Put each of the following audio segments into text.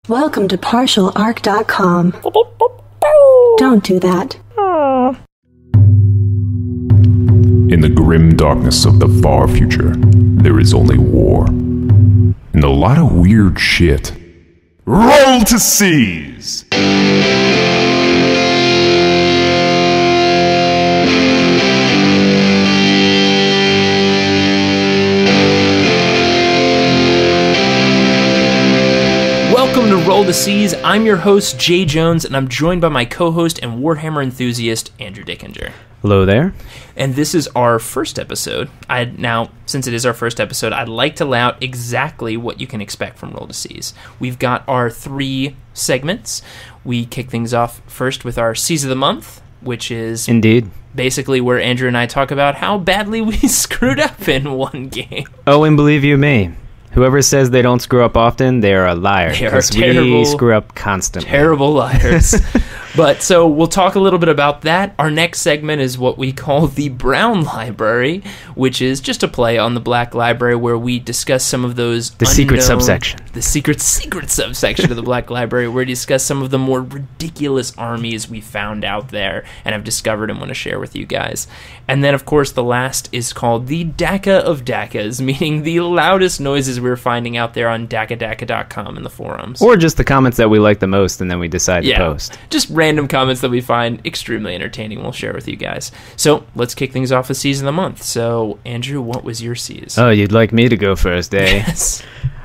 Welcome to partialarc.com. Don't do that. In the grim darkness of the far future, there is only war. And a lot of weird shit. Roll to seize! Welcome to Roll to Seize. I'm your host, Jay Jones, and I'm joined by my co-host and Warhammer enthusiast, Andrew Dickinger. Hello there. And this is our first episode. Now, since it is our first episode, I'd like to lay out exactly what you can expect from Roll to Seize. We've got our 3 segments. We kick things off first with our Seize of the Month, which is Indeed. basically where Andrew and I talk about how badly we screwed up in one game. Oh, and believe you me, whoever says they don't screw up often, they're a liar. They are because terrible, we screw up constantly. Terrible liars. But so we'll talk a little bit about that. Our next segment is what we call the Brown Library, which is just a play on the Black Library where we discuss some of those secret subsection. The secret subsection of the Black Library, where we discuss some of the more ridiculous armies we found out there and have discovered and want to share with you guys. And then, of course, the last is called the Dakka of Dakkas, meaning the loudest noises we're finding out there on dakadaka.com in the forums. Or just the comments that we like the most and then we decide to post. Just random comments that we find extremely entertaining we'll share with you guys. So let's kick things off with Seize of the Month. So, Andrew, what was your Seize? Oh, you'd like me to go first, eh? Yes.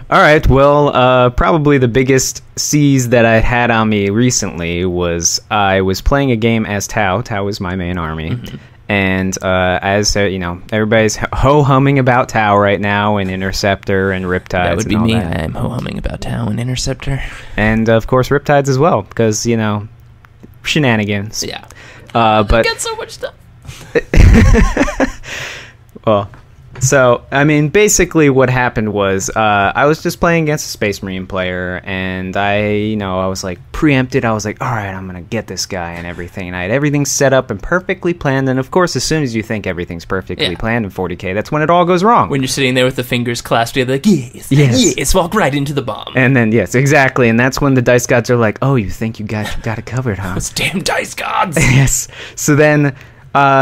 All right, well, probably the biggest seize that I had on me recently was I was playing a game as Tau. Tau is my main army. Mm-hmm. And as you know, everybody's ho-humming about Tau right now, and Interceptor and Riptides. That would be and all me. that. I am ho-humming about Tau and Interceptor. And, of course, Riptides as well, because, you know, shenanigans. Yeah. But I got so much stuff. Well, so, I mean, basically what happened was I was just playing against a Space Marine player, and I was like preempted. I was like, all right, I'm going to get this guy and everything. And I had everything set up and perfectly planned. And, of course, as soon as you think everything's perfectly planned in 40K, that's when it all goes wrong. When you're sitting there with the fingers clasped together, like, yes, walk right into the bomb. And then, yes, exactly. And that's when the dice gods are like, oh, you think you got it covered, huh? Those damn dice gods. Yes. So then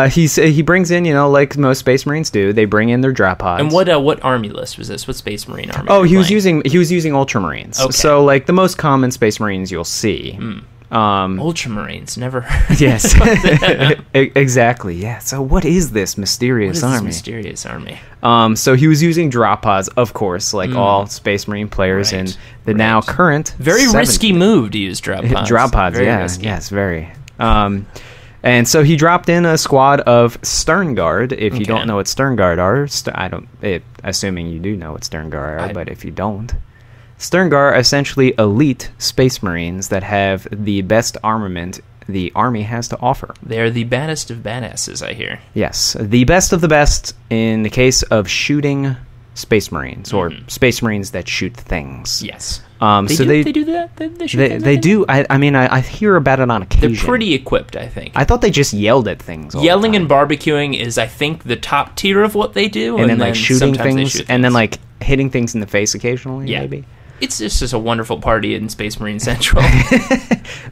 he brings in, like most Space Marines do, they bring in their drop pods. And what army list was this? What Space Marine army? Oh, he was using Ultramarines. Okay. So like the most common Space Marines you'll see. Ultramarines, never heard. Yes. Exactly. Yeah. So what is this mysterious army? Mysterious army. So he was using drop pods, of course, like all Space Marine players in the now current very risky move to use drop pods. Drop pods, very yeah. risky. Yes, very. And so he dropped in a squad of Sternguard. If you don't know what Sternguard are, assuming you do know what Sternguard are, but if you don't, Sternguard are essentially elite Space Marines that have the best armament the army has to offer. They're the baddest of badasses, I hear. Yes, the best of the best in the case of shooting Space Marines, or Space Marines that shoot things. Yes. They do that? They shoot things? They do. I mean, I hear about it on occasion. They're pretty equipped, I think. I thought they just yelled at things all Yelling the time. and barbecuing is, I think, the top tier of what they do. And then like shooting things, shoot and then like hitting things in the face occasionally, maybe. It's just a wonderful party in Space Marine Central.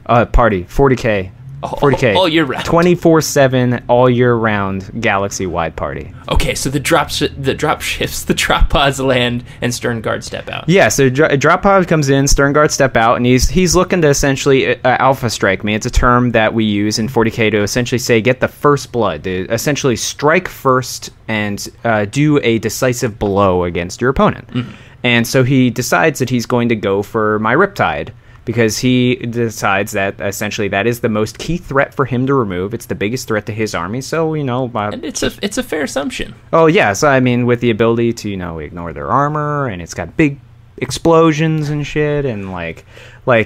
Party, 40K. 40K. All year round. 24/7, all year round, galaxy-wide party. Okay, so the drop ships, the drop pods land, and Sternguard step out. Yeah, so drop pod comes in, Sternguard step out, and he's looking to essentially alpha strike me. It's a term that we use in 40K to essentially say get the first blood, to essentially strike first and do a decisive blow against your opponent. Mm-hmm. And so he decides that he's going to go for my Riptide, because he decides that essentially that is the most key threat for him to remove. It's the biggest threat to his army, so, and it's a fair assumption. Oh, yeah, so, I mean, with the ability to, ignore their armor, and it's got big explosions and shit, and,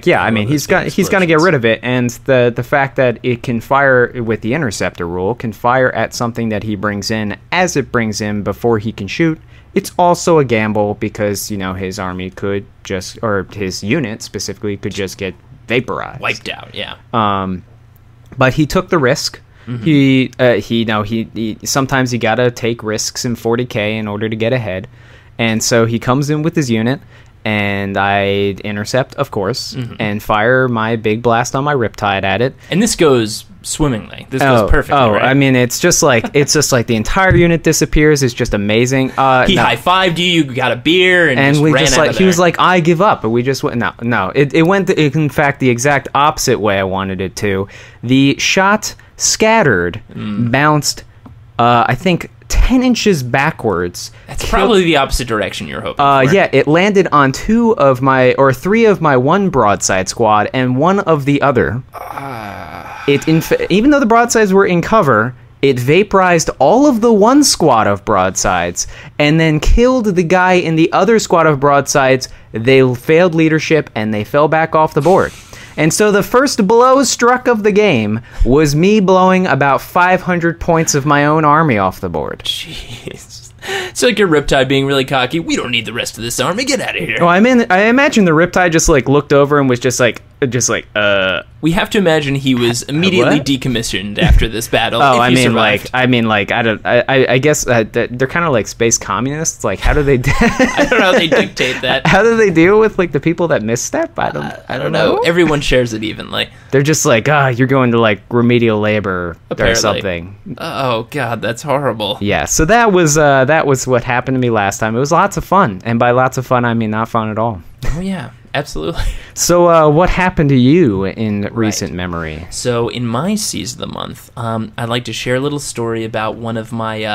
yeah, I mean, he's going to get rid of it, and the fact that it can fire with the Interceptor rule, can fire at something that he brings in as it brings in before he can shoot. It's also a gamble because, his army could just, or his unit specifically, could just get vaporized. Wiped out, yeah. But he took the risk. Mm-hmm. He sometimes you gotta take risks in 40K in order to get ahead. And so he comes in with his unit, and I intercept, of course, and fire my big blast on my Riptide at it. And this goes swimmingly. This goes perfectly, right? I mean, it's just like the entire unit disappears. It's just amazing. He high-fived you got a beer, and we ran just out like of he there. was like, I give up, but we just went. No, it went in fact the exact opposite way I wanted it to. The shot scattered, bounced, I think 10 inches backwards. That's probably the opposite direction you're hoping for. Yeah, it landed on three of my one broadside squad and one of the other. Even though the broadsides were in cover, it vaporized all of the one squad of broadsides and then killed the guy in the other squad of broadsides. They failed leadership and they fell back off the board. And so the first blow struck of the game was me blowing about 500 points of my own army off the board. Jeez. It's like your Riptide being really cocky. We don't need the rest of this army. Get out of here. Well, I imagine the Riptide just like looked over and was just like. We have to imagine he was immediately decommissioned after this battle. I guess they're kind of like space communists. Like, how do they? I don't know how they dictate that. How do they deal with like the people that misstep? I don't know. Everyone shares it evenly. They're just like, you're going to like remedial labor or something. Oh God, that's horrible. Yeah. So that was what happened to me last time. It was lots of fun, and by lots of fun, I mean not fun at all. Oh yeah. Absolutely. So, what happened to you in recent memory? So, in my Seize of the Month, I'd like to share a little story about one of my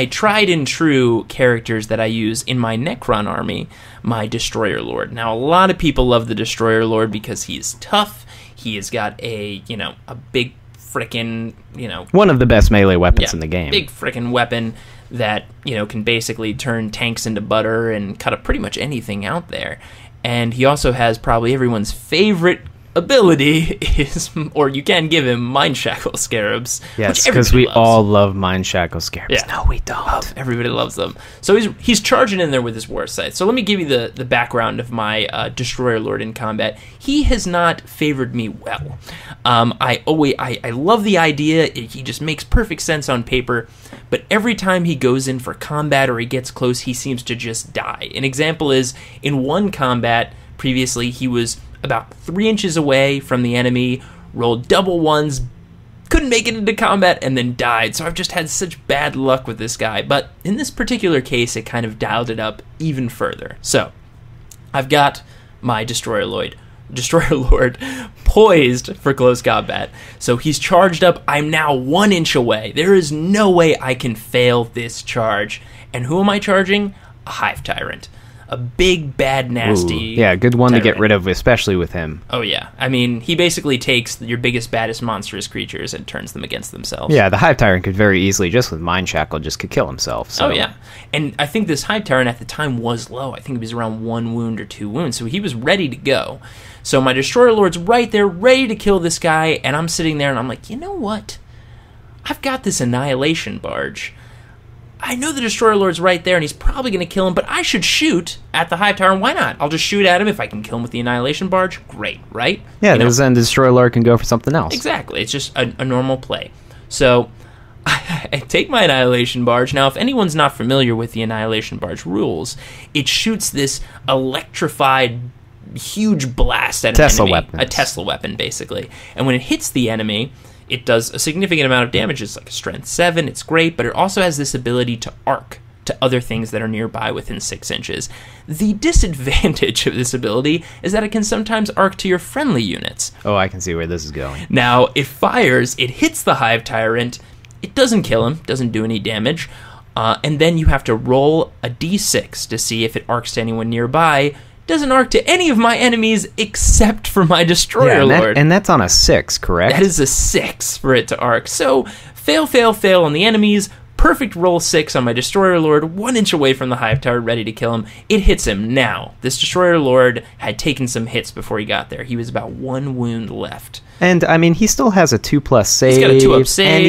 tried and true characters that I use in my Necron army, my Destroyer Lord. Now, a lot of people love the Destroyer Lord because he's tough. He has got a big frickin', one of the best melee weapons in the game. Big frickin' weapon that, can basically turn tanks into butter and cut up pretty much anything out there. And he also has probably everyone's favorite ability or you can give him Mind Shackle Scarabs. Yes, because we all love Mind Shackle Scarabs. Yeah. No, we don't. Everybody loves them. So he's charging in there with his War Scythe. So let me give you the background of my Destroyer Lord in combat. He has not favored me well. I love the idea. He just makes perfect sense on paper. But every time he goes in for combat or he gets close, he seems to just die. An example is, in one combat previously, he was about 3 inches away from the enemy, rolled double ones, couldn't make it into combat, and then died. So I've just had such bad luck with this guy. But in this particular case, it kind of dialed it up even further. So I've got my Destroyer Lord poised for close combat. So he's charged up. I'm now 1 inch away. There is no way I can fail this charge. And who am I charging? A Hive Tyrant. A big, bad, nasty good one tyrant. To get rid of, especially with him. Oh, yeah. I mean, he basically takes your biggest, baddest, monstrous creatures and turns them against themselves. Yeah, the Hive Tyrant could very easily, just with Mind Shackle, could kill himself. So. Oh, yeah. And I think this Hive Tyrant at the time was low. I think it was around 1 wound or 2 wounds. So he was ready to go. So my Destroyer Lord's right there, ready to kill this guy, and I'm sitting there and I'm like, you know what? I've got this Annihilation Barge. I know the Destroyer Lord's right there, and he's probably going to kill him, but I should shoot at the Hive Tyrant. Why not? I'll just shoot at him. If I can kill him with the Annihilation Barge, great, right? Yeah, then the Destroyer Lord can go for something else. Exactly. It's just a normal play. So I take my Annihilation Barge. Now, if anyone's not familiar with the Annihilation Barge rules, it shoots this electrified huge blast at an enemy. A Tesla weapon, basically. And when it hits the enemy, it does a significant amount of damage. It's like a strength 7. It's great, but it also has this ability to arc to other things that are nearby within 6 inches. The disadvantage of this ability is that it can sometimes arc to your friendly units. Oh, I can see where this is going. Now, it fires, it hits the Hive Tyrant, it doesn't kill him, doesn't do any damage, and then you have to roll a d6 to see if it arcs to anyone nearby. Doesn't arc to any of my enemies except for my Destroyer Lord. And that's on a 6, correct? That is a 6 for it to arc. So, fail on the enemies. Perfect roll 6 on my Destroyer Lord, 1 inch away from the Hive Tower, ready to kill him. It hits him. Now, this Destroyer Lord had taken some hits before he got there. He was about 1 wound left. And, I mean, he still has a 2+ save. He's got a 2-up save. And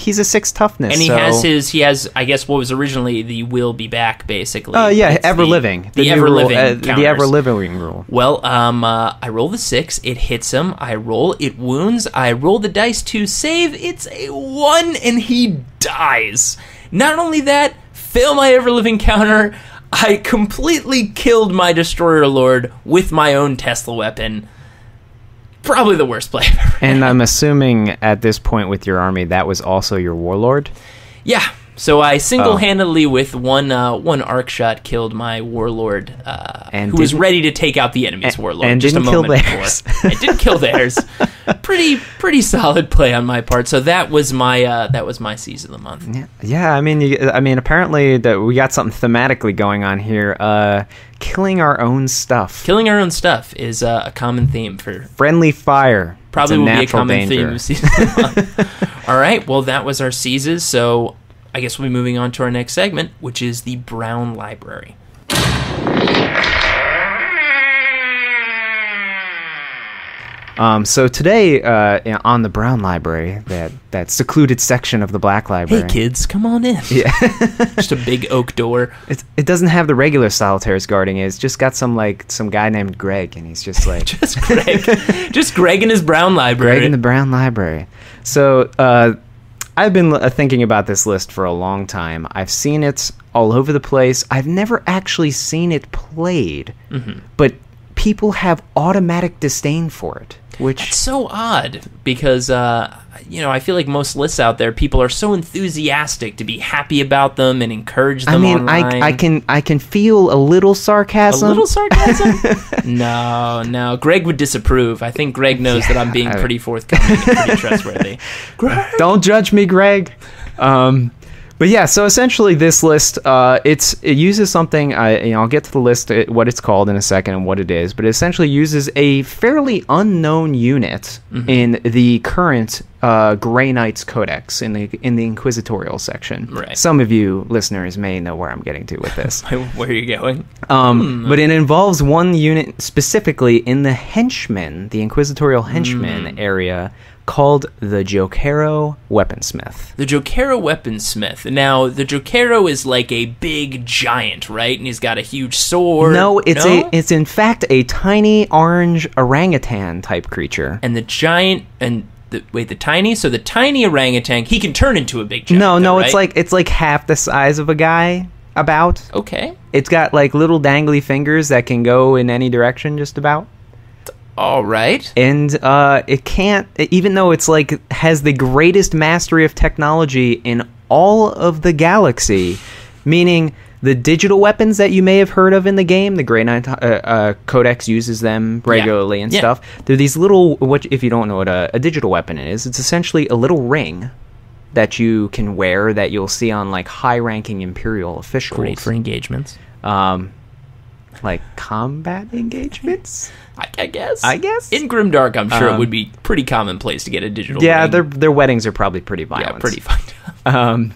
he's a 6 toughness. And he has, I guess, what was originally the will be back, basically. Oh, yeah, ever-living. The ever-living the ever-living rule. Well, I roll the 6. It hits him. I roll. It wounds. I roll the dice to save. It's a 1, and he dies. Not only that, fail my ever-living counter. I completely killed my Destroyer Lord with my own Tesla weapon. Probably the worst play I've ever And had. I'm assuming at this point with your army, that was also your warlord? Yeah. So I single-handedly, with one arc shot, killed my warlord, who was ready to take out the enemy's warlord. And just didn't a kill moment theirs. before. I did kill theirs. Pretty solid play on my part. So that was my Seize of the month. Yeah. I mean, apparently that we got something thematically going on here. Killing our own stuff. Killing our own stuff is a common theme for. Friendly fire. Probably It's will be a natural common danger. theme of Seize of the month. All right. Well, that was our seizes. So I guess we'll be moving on to our next segment, which is the Brown Library. So today, on the Brown Library, that secluded section of the Black Library. Hey, kids, come on in. Yeah. Just a big oak door. It doesn't have the regular solitaires guarding it. It's just got some guy named Greg, and he's just like... Just Greg. Just Greg in his Brown Library. Greg in the Brown Library. So, I've been thinking about this list for a long time. I've seen it all over the place. I've never actually seen it played, but people have automatic disdain for it, which... It's so odd because, I feel like most lists out there, people are so enthusiastic to be happy about them and encourage them online. I can feel a little sarcasm. A little sarcasm? No. Greg would disapprove. I think Greg knows that I'm being pretty forthcoming and pretty trustworthy. Greg! Don't judge me, Greg. But yeah, so essentially this list, it uses something, I'll get to the list, what it's called in a second and what it is, but it essentially uses a fairly unknown unit in the current Grey Knights Codex in the Inquisitorial section. Right. Some of you listeners may know where I'm getting to with this. Where are you going? But it involves one unit specifically in the henchmen, the Inquisitorial henchmen area, called the Jokaero Weaponsmith. The Jokaero Weaponsmith. Now, the Jokaero is like a big giant, right? And he's got a huge sword. No, it's in fact a tiny orange orangutan type creature. And the giant the tiny? So the tiny orangutan, he can turn into a big giant. No, right? it's like half the size of a guy. About. Okay. It's got like little dangly fingers that can go in any direction, just about. All right. And it can't, even though it's has the greatest mastery of technology in all of the galaxy, meaning the digital weapons that you may have heard of in the game, the Grey Knight Codex uses them regularly and stuff. They're these little, if you don't know what a digital weapon is, it's essentially a little ring that you can wear that you'll see on high-ranking Imperial officials. Great for engagements. Like combat engagements? I guess. In Grimdark, I'm sure it would be pretty commonplace to get a digital ring. Their weddings are probably pretty violent. Yeah, pretty fucked up.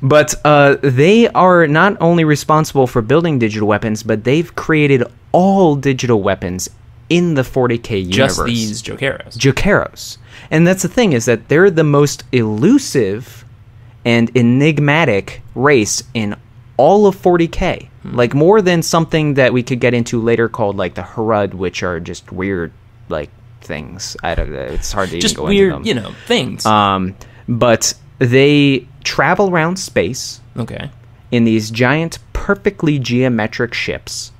But they are not only responsible for building digital weapons, but they've created all digital weapons in the 40k universe. Just these Jokaeros. Jokaeros. And that's the thing, is that they're the most elusive and enigmatic race in all of 40k. More than something that we could get into later called the Harud, which are just weird things. I don't know, it's hard to even go weird, into them. Things. But they travel around space. Okay. In these giant, perfectly geometric ships,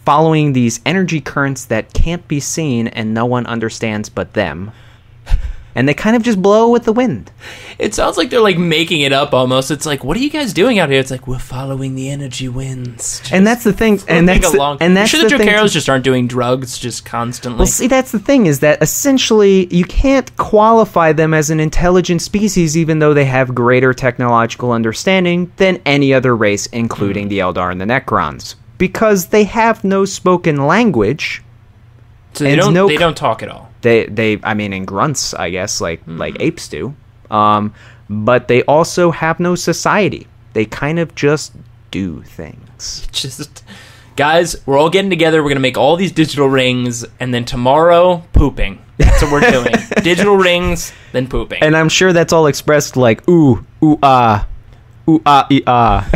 following these energy currents that can't be seen and no one understands but them. And they kind of just blow with the wind. It sounds like they're making it up almost. It's what are you guys doing out here? It's we're following the energy winds. And that's the thing. And that's the Jokaeros just aren't doing drugs just constantly. Well, see, that's the thing, is that essentially you can't qualify them as an intelligent species, even though they have greater technological understanding than any other race, including the Eldar and the Necrons, because they have no spoken language. So they don't talk at all. They I mean, in grunts, I guess, like apes do. But they also have no society. They kind of just do things. Just, guys, we're all getting together. We're going to make all these digital rings, and then tomorrow, pooping. That's what we're doing. Digital rings, then pooping. And I'm sure that's all expressed ooh, ah, ooh, ah, ee, ah.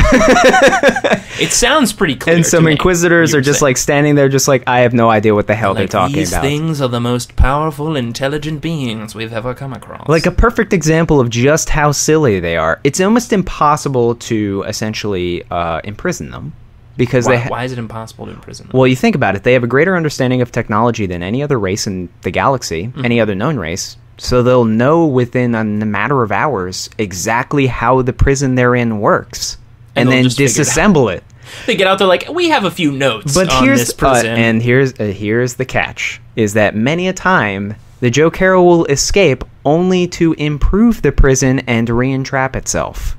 It sounds pretty clear. And some to me, Inquisitors what are you're just saying. like standing there just like, I have no idea what the hell they're talking These about. things are the most powerful, intelligent beings we've ever come across. Like a perfect example of just how silly they are. It's almost impossible to essentially imprison them. Because why is it impossible to imprison them? Well, you think about it. They have a greater understanding of technology than any other race in the galaxy, any other known race. So they'll know within a matter of hours exactly how the prison they're in works. And they'll then just figure it disassemble it. They get out there like, we have a few notes But on this prison. and here's the catch, is that many a time the Jokaero will escape only to improve the prison and re-entrap itself.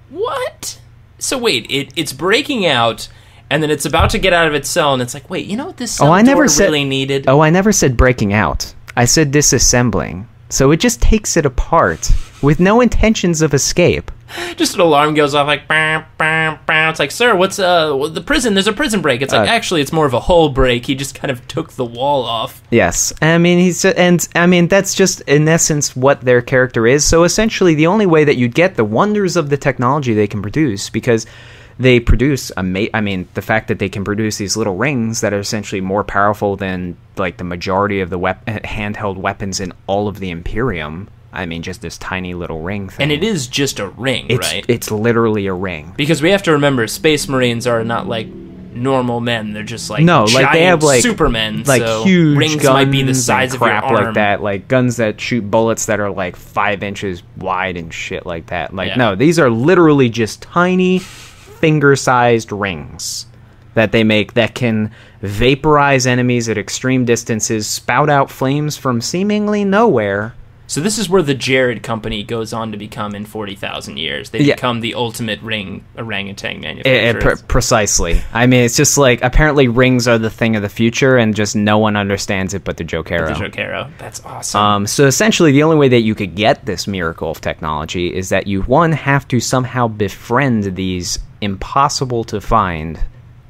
What? So wait, it's breaking out, and then it's about to get out of its cell, and it's like, wait, you know what this cell door really needed? Oh, I never said breaking out. I said disassembling. So it just takes it apart with no intentions of escape. Just an alarm goes off like, bam, bam, bam. It's like, sir, what's the prison? There's a prison break. It's like, actually, it's more of a hole break. He just kind of took the wall off. Yes, I mean, that's just in essence what their character is. So essentially, the only way that you'd get the wonders of the technology they can produce, because they produce, the fact that they can produce these little rings that are essentially more powerful than like the majority of the handheld weapons in all of the Imperium. I mean, just this tiny little ring thing. And it is just a ring, right? It's literally a ring. Because we have to remember, Space Marines are not like normal men. They're just like giant they have like Supermen. like so huge rings guns might be the size and of your crap arm. like that, like guns that shoot bullets that are like 5 inches wide and shit like that. Like no, these are literally just tiny finger-sized rings that they make that can vaporize enemies at extreme distances, spout out flames from seemingly nowhere. So this is where the Jared Company goes on to become in 40,000 years. They become the ultimate ring orangutan manufacturers. Precisely. I mean, it's just like, apparently rings are the thing of the future, and just no one understands it but the Jokaero. The Jokaero. That's awesome. So essentially, the only way that you could get this miracle of technology is that you, one, have to somehow befriend these impossible-to-find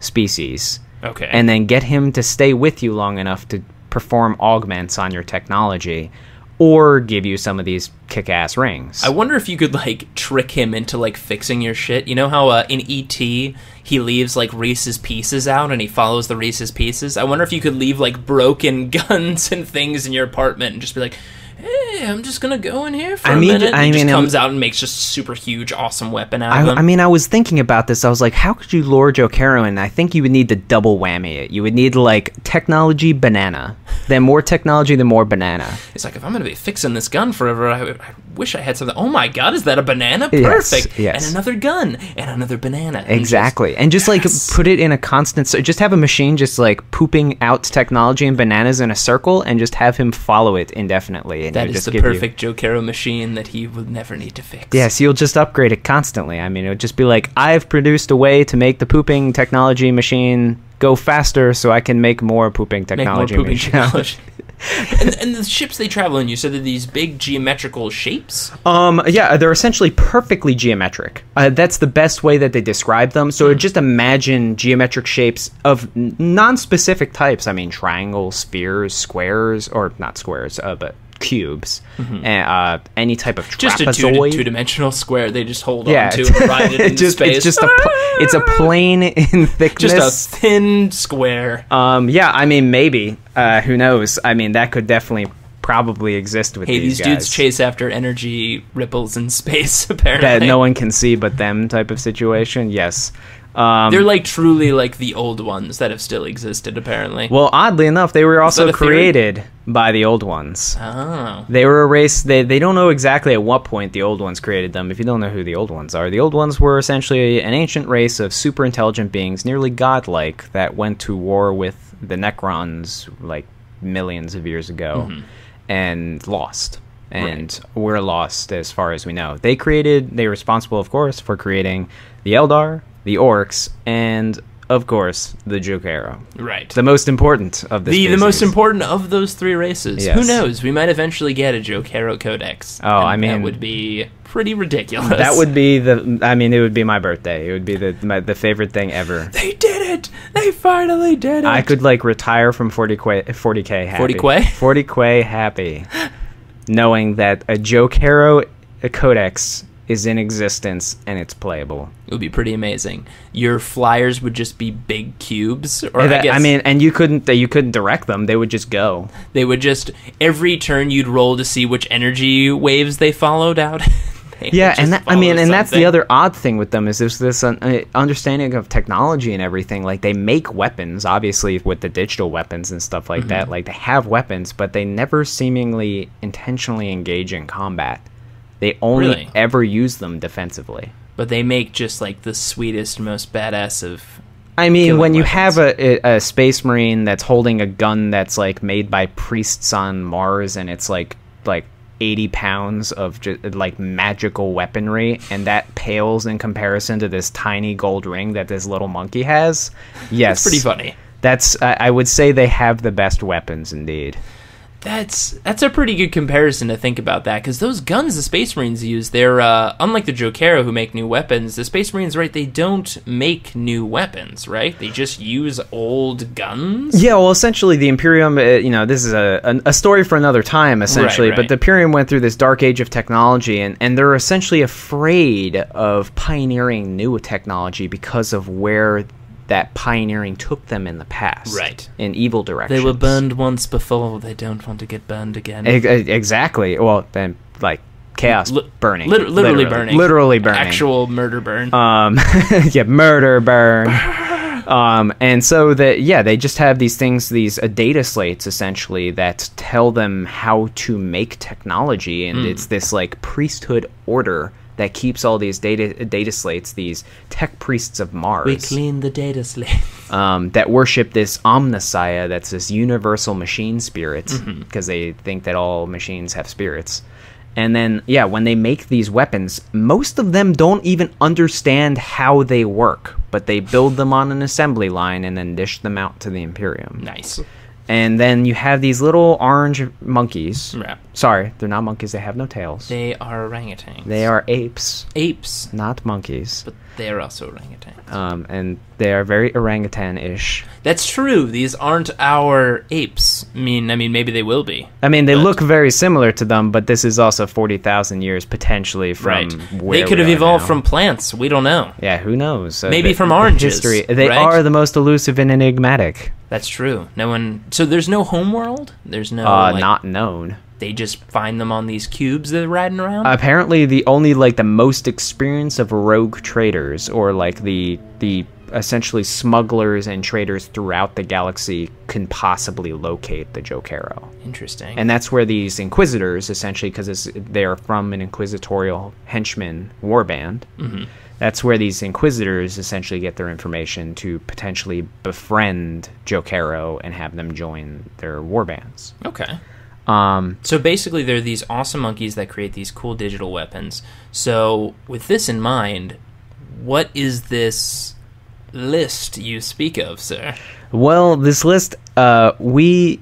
species. Okay. And then get him to stay with you long enough to perform augments on your technology, or give you some of these kick-ass rings. I wonder if you could, like, trick him into, like, fixing your shit. You know how in E.T. he leaves, like, Reese's Pieces out and he follows the Reese's Pieces? I wonder if you could leave, like, broken guns and things in your apartment and just be like, hey, I'm just gonna go in here for a minute. And he just comes out and makes just super huge, awesome weapon out of them. I mean, I was thinking about this. I was like, how could you lure Jokaero in? I think you would need to double whammy it. You would need, like, technology banana. Then more technology, then more banana. It's like, if I'm gonna be fixing this gun forever, I wish I had something. Oh my god, is that a banana? Yes, Perfect. yes. And another gun. And another banana. And Exactly. And just, like, put it in a constant... So just have a machine just, like, pooping out technology and bananas in a circle, and just have him follow it indefinitely. And that is just the perfect Jokaero machine that he will never need to fix. Yes, you'll just upgrade it constantly. I mean, it would just be like, I've produced a way to make the pooping technology machine go faster so I can make more pooping technology. And the ships they travel in, you said they're these big geometrical shapes? Yeah, they're essentially perfectly geometric. That's the best way that they describe them. So just imagine geometric shapes of non-specific types. I mean, triangles, spheres, squares, or not squares, but cubes, and any type of trapezoid. Just a two-dimensional square they just hold on to and ride it in space. It's a plane in thickness. Just a thin square. Yeah, I mean, maybe. Who knows? I mean, that could definitely probably exist with these guys. Dudes chase after energy ripples in space, apparently. That no one can see but them type of situation, yes. They're like truly like the old ones that have still existed, apparently. Well, oddly enough, they were also created by the old ones. Oh. They were a race. They don't know exactly at what point the old ones created them. If you don't know who the old ones are, the old ones were essentially an ancient race of super intelligent beings, nearly godlike, that went to war with the Necrons like millions of years ago and lost. And were lost as far as we know. They were responsible, of course, for creating the Eldar, the Orcs, and, of course, the Jokaero. Right. The most important of the most important of those three races. Yes. Who knows? We might eventually get a Jokaero Codex. Oh, I mean... that would be pretty ridiculous. That would be it would be my birthday. It would be the favorite thing ever. They did it! They finally did it! I could, like, retire from 40K happy. 40K happy. Knowing that a Jokaero Codex is in existence and it's playable. It would be pretty amazing. Your flyers would just be big cubes, or and you couldn't direct them. They would just go. They would just every turn you'd roll to see which energy waves they followed out. That's the other odd thing with them is there's this understanding of technology and everything. Like, they make weapons, obviously, with the digital weapons and stuff like that. Like, they have weapons, but they never seemingly intentionally engage in combat. They only ever use them defensively. But they make just, like, the sweetest, most badass of... I mean, when you have a space marine that's holding a gun that's, like, made by priests on Mars, and it's, like 80 pounds of like magical weaponry, and that pales in comparison to this tiny gold ring that this little monkey has. Yes, it's pretty funny. That's I would say they have the best weapons indeed. That's a pretty good comparison to think about that, because those guns the Space Marines use, they're unlike the Jokaero who make new weapons. The Space Marines, right? They don't make new weapons, right? They just use old guns. Yeah, well, essentially the Imperium. This is a story for another time, essentially. Right. But the Imperium went through this dark age of technology, and they're essentially afraid of pioneering new technology because of where that pioneering took them in the past, right? In evil directions. They were burned once before. They don't want to get burned again. Exactly. Well, then, like, chaos burning, literally burning, literally burning, actual murder burn. Murder burn. And so they just have these things, these data slates essentially that tell them how to make technology, and it's this like priesthood order that keeps all these data slates, these tech priests of Mars. We clean the data slates. That worship this Omnissiah, that's this universal machine spirit, because they think that all machines have spirits. And then, when they make these weapons, most of them don't even understand how they work, but they build them on an assembly line and then dish them out to the Imperium. Nice. And then you have these little orange monkeys. Yeah. Sorry, they're not monkeys. They have no tails. They are orangutans. They are apes. Apes. Not monkeys. But they are also orangutans. And they are very orangutan-ish. That's true. These aren't our apes. I mean, maybe they will be. I mean, they look very similar to them, but this is also 40,000 years potentially from where they could have evolved from plants. We don't know. Yeah, who knows? Maybe from oranges. History. They are the most elusive and enigmatic. That's true. No one. So there's no homeworld? There's no not known. They just find them on these cubes that are riding around? Apparently the most experience of rogue traders, or like the essentially smugglers and traders throughout the galaxy, can possibly locate the Jokaero. Interesting. And that's where these inquisitors, essentially, because they're from an inquisitorial henchman warband, that's where these inquisitors essentially get their information to potentially befriend Jokaero and have them join their warbands. Okay. So basically they're these awesome monkeys that create these cool digital weapons. So with this in mind, what is this list you speak of, sir? Well, this list, we've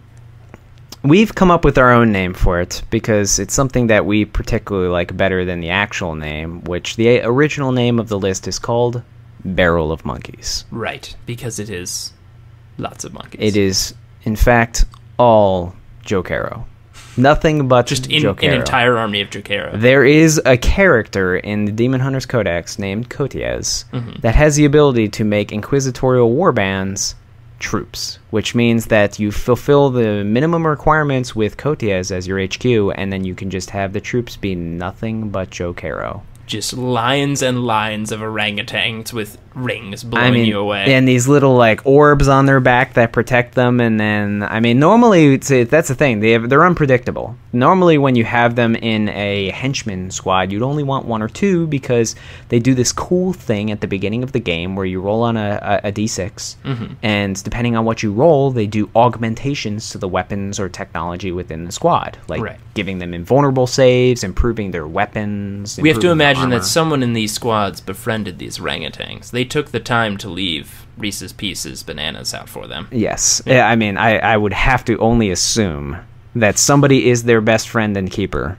come up with our own name for it because it's something that we particularly like better than the actual name, which the original name of the list is called Barrel of Monkeys. Right, because it is lots of monkeys. It is, in fact, all Jokaero. Nothing but just Jokaero. An entire army of Jokaero. There is a character in the Demon Hunter's Codex named Kotiez that has the ability to make inquisitorial warbands troops, which means that you fulfill the minimum requirements with Kotiez as your HQ, and then you can just have the troops be nothing but Jokaero. Just lines and lines of orangutans with rings blowing you away. And these little, like, orbs on their back that protect them. And then, normally, that's the thing. They're unpredictable. Normally, when you have them in a henchman squad, you'd only want one or two because they do this cool thing at the beginning of the game where you roll on a d6. And depending on what you roll, they do augmentations to the weapons or technology within the squad. Like giving them invulnerable saves, improving their weapons. We have to imagine that someone in these squads befriended these orangutans. They took the time to leave Reese's Pieces bananas out for them. Yes. Yeah. I would have to only assume that somebody is their best friend and keeper.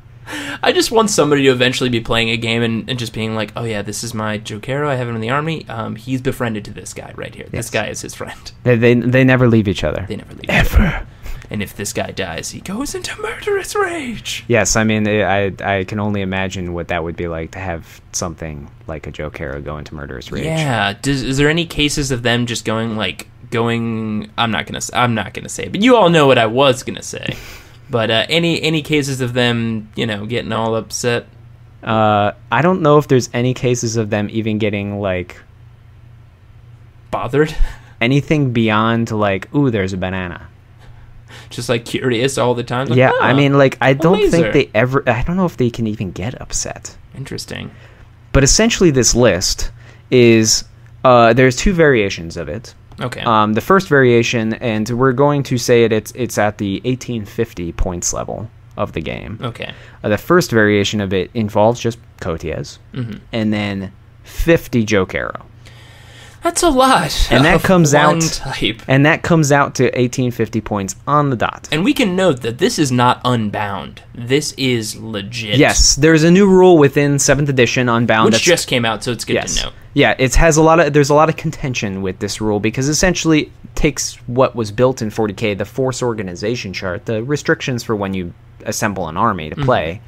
I just want somebody to eventually be playing a game and just being like, oh yeah, this is my Jokaero, I have him in the army. He's befriended to this guy right here. This guy is his friend. They never leave each other. They never leave each other. And if this guy dies, he goes into murderous rage. Yes, I mean, I can only imagine what that would be like to have something like a Jokaero go into murderous rage. Yeah. Is there any cases of them just going? I'm not gonna say, but you all know what I was gonna say. But any cases of them, getting all upset? I don't know if there's any cases of them even getting bothered. Anything beyond ooh, there's a banana. Just curious all the time. Yeah, I mean, I don't think they ever. I don't know if they can even get upset. Interesting. But essentially, this list is there's two variations of it. Okay. The first variation, and we're going to say it's at the 1850 points level of the game. Okay. The first variation of it involves just Koties, and then 50 Jokaero. That's a lot. And that comes out type. And that comes out to 1850 points on the dot. And we can note that this is not Unbound. This is legit. Yes, there's a new rule within 7th edition Unbound which just came out, so it's good to know. Yeah, there's a lot of contention with this rule because essentially it takes what was built in 40K, the force organization chart, the restrictions for when you assemble an army to play,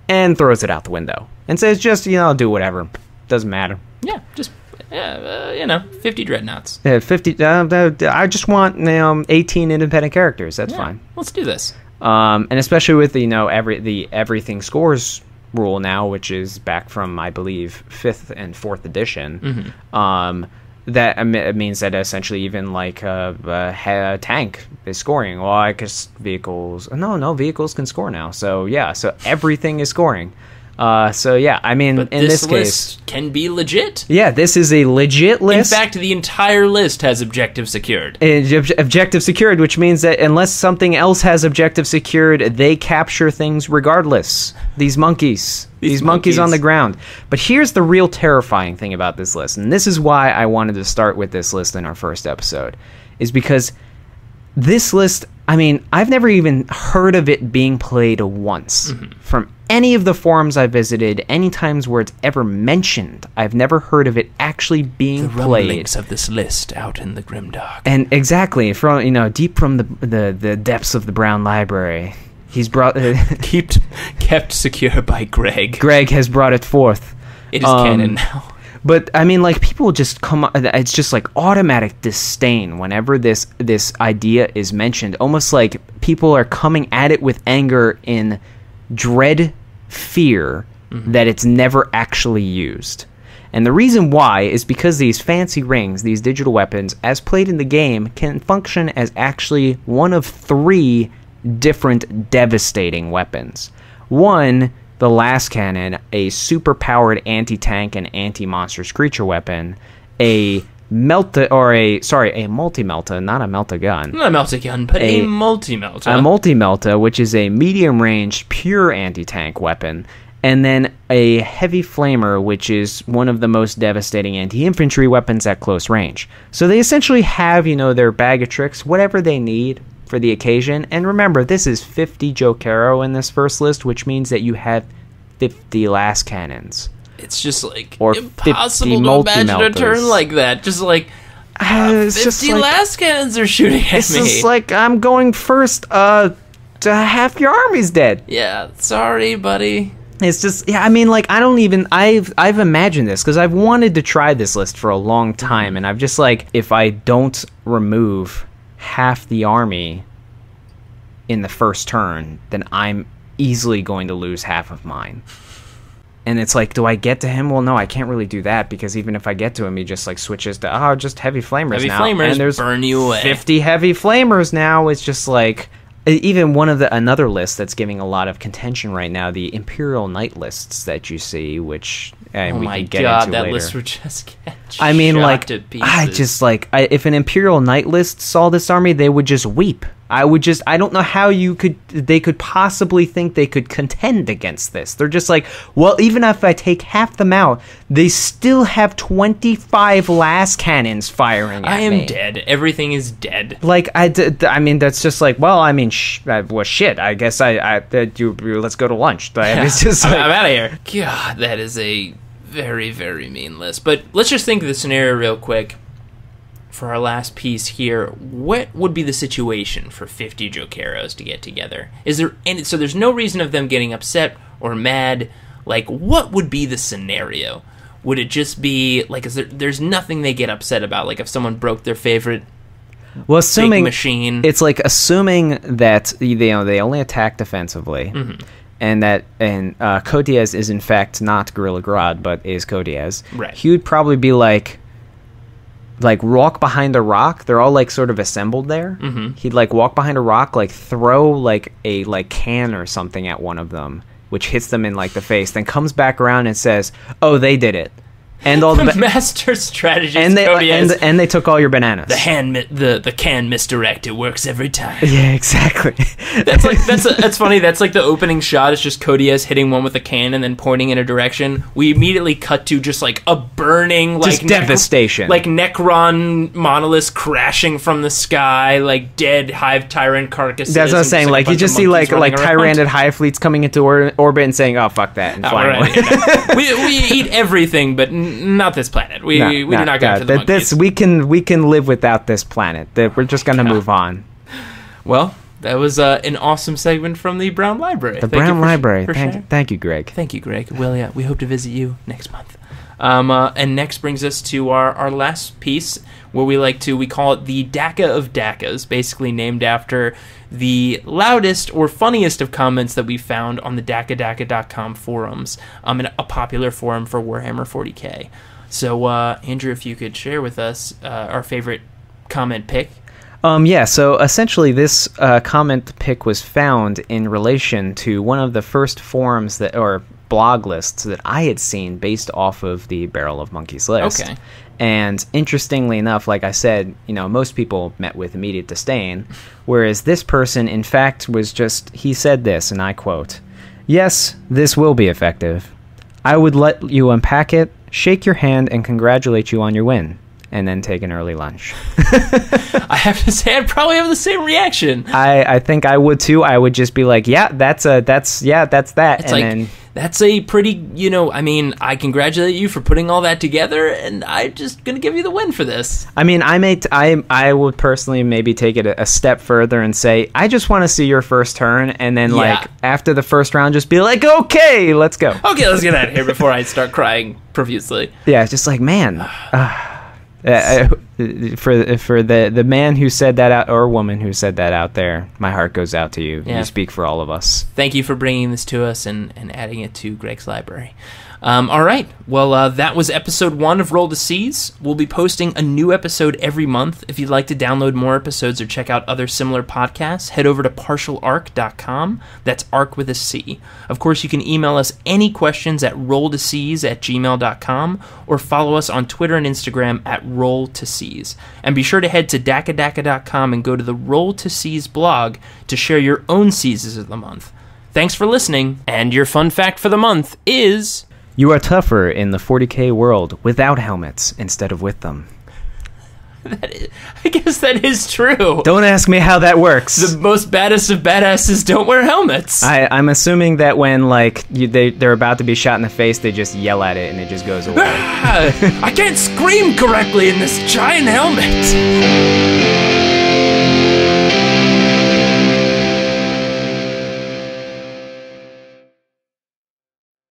and throws it out the window and says just do whatever, doesn't matter. Yeah, just 50 dreadnoughts. 50. I just want 18 independent characters. That's fine. Let's do this. And especially with the everything scores rule now, which is back from I believe 5th and 4th edition. That means that essentially even a tank is scoring. Well, I guess vehicles. No, vehicles can score now. So yeah, so everything is scoring. I mean, but in this list case, can be legit. Yeah, this is a legit list. In fact, the entire list has objective secured. Objective secured, which means that unless something else has objective secured, they capture things regardless. These monkeys on the ground. But here's the real terrifying thing about this list, and this is why I wanted to start with this list in our first episode, is because this list, I mean, I've never even heard of it being played once. From any of the forums I visited, any times where it's ever mentioned, I've never heard of it actually being played. The rumblings of this list out in the grimdark. And exactly, from deep from the depths of the Brown Library, he's brought kept secure by Greg. Greg has brought it forth. It is canon now. But I mean, people just come. It's just automatic disdain whenever this idea is mentioned. Almost like people are coming at it with anger in dread fear that it's never actually used. And the reason why is because these fancy rings, these digital weapons, as played in the game, can function as actually one of 3 different devastating weapons. One, the last cannon, a super-powered anti-tank and anti-monster screecher weapon, a multi-melta, not a melta gun. Not a melta gun, but a multi-melta. A multi-melta, which is a medium-range, pure anti-tank weapon, and then a heavy flamer, which is one of the most devastating anti-infantry weapons at close range. So they essentially have, their bag of tricks, whatever they need for the occasion. And remember, this is 50 Jokaero in this first list, which means that you have 50 last cannons. It's just or impossible to imagine a turn like that. Just 50 last cannons are shooting at me. It's just I'm going first. Half your army's dead. Yeah, sorry, buddy. It's just, I mean, I don't even, I've imagined this, because I've wanted to try this list for a long time, and I've just, if I don't remove half the army in the first turn, then I'm easily going to lose half of mine. And it's do I get to him? Well, no, I can't really do that, because even if I get to him, he just switches to just heavy flamers now. Heavy flamers and there's burn you away. 50 heavy flamers now. It's just even another list that's giving a lot of contention right now, the Imperial Knight lists that you see, which we can get into that later. List would just get I mean, to pieces. If an Imperial Knight list saw this army, they would just weep. I don't know how they could possibly think they could contend against this. They're just well, even if I take half them out, they still have 25 last cannons firing at me. I am dead. Everything is dead. I mean, that's just well, I mean, shit, I guess let's go to lunch. It's just I'm out of here. God, that is a very, very mean list. But let's just think of the scenario real quick. for our last piece here, what would be the situation for 50 Jokaeros to get together? Is there any, so there's no reason of them getting upset or mad. Like, what would be the scenario? Would it just be like, there's nothing they get upset about? Like if someone broke their favorite assuming big machine, it's like assuming that they only attack defensively, and that Kodiaz is in fact not Gorilla Grodd but is Kodiaz. Right. He would probably be like walk behind a rock. They're all like sort of assembled there. He'd like walk behind a rock, like throw like a can or something at one of them, which hits them in like the face, then comes back around and says, "Oh, they did it." And all the master strategist, and they took all your bananas. The can misdirect. It works every time. Yeah, exactly. That's funny. That's like the opening shot. It's just Kodiaz hitting one with a can and then pointing in a direction. We immediately cut to just like a burning, like just devastation, like Necron monoliths crashing from the sky, like dead hive tyrant carcasses. That's what I'm saying. Like you just see like tyrannid hive fleets coming into orbit and saying, "Oh, fuck that," and flying away. Yeah. we eat everything, but not this planet. We do not go for the monkeys. We can live without this planet. We're just gonna move on. Well, that was an awesome segment from the Brown Library. Brown Library. Thank you, Greg. Thank you, Greg. Well, yeah, we hope to visit you next month. And next brings us to our last piece, where we call it the Dakka of Dakkas, basically named after the loudest or funniest of comments that we found on the DakkaDakka.com forums, a popular forum for Warhammer 40k. So, Andrew, if you could share with us our favorite comment pick. So essentially this comment pick was found in relation to one of the first forums or blog lists that I had seen based off of the Barrel of Monkeys list. Okay. And interestingly enough, like I said, most people met with immediate disdain, whereas this person, in fact, he said this, and I quote, "Yes, this will be effective. I would let you unpack it, shake your hand, and congratulate you on your win, and then take an early lunch." I have to say, I'd probably have the same reaction. I think I would too. I would just be like, "Yeah, that's that." It's then that's a pretty, I congratulate you for putting all that together, and I'm just gonna give you the win for this. I mean, I would personally maybe take it a step further and say, I just want to see your first turn, and then like after the first round, just be like, okay, let's go. Okay, let's get out of here before I start crying profusely. Yeah, it's just like, man. For the man who said that out, or woman who said that out there, my heart goes out to you. Yeah. You speak for all of us. Thank you for bringing this to us and adding it to Greg's library. All right. Well, that was episode 1 of Roll to Seize. We'll be posting a new episode every month. If you'd like to download more episodes or check out other similar podcasts, head over to partialarc.com. That's arc with a C. Of course, you can email us any questions at rolltoseize@gmail.com or follow us on Twitter and Instagram at rolltoseize. And be sure to head to dakkadakka.com and go to the Roll to Seize blog to share your own seizes of the month. Thanks for listening, and your fun fact for the month is... You are tougher in the 40k world without helmets instead of with them. I guess that is true. Don't ask me how that works. The most baddest of badasses don't wear helmets. I'm assuming that when they're about to be shot in the face, they just yell at it and it just goes away. I can't scream correctly in this giant helmet.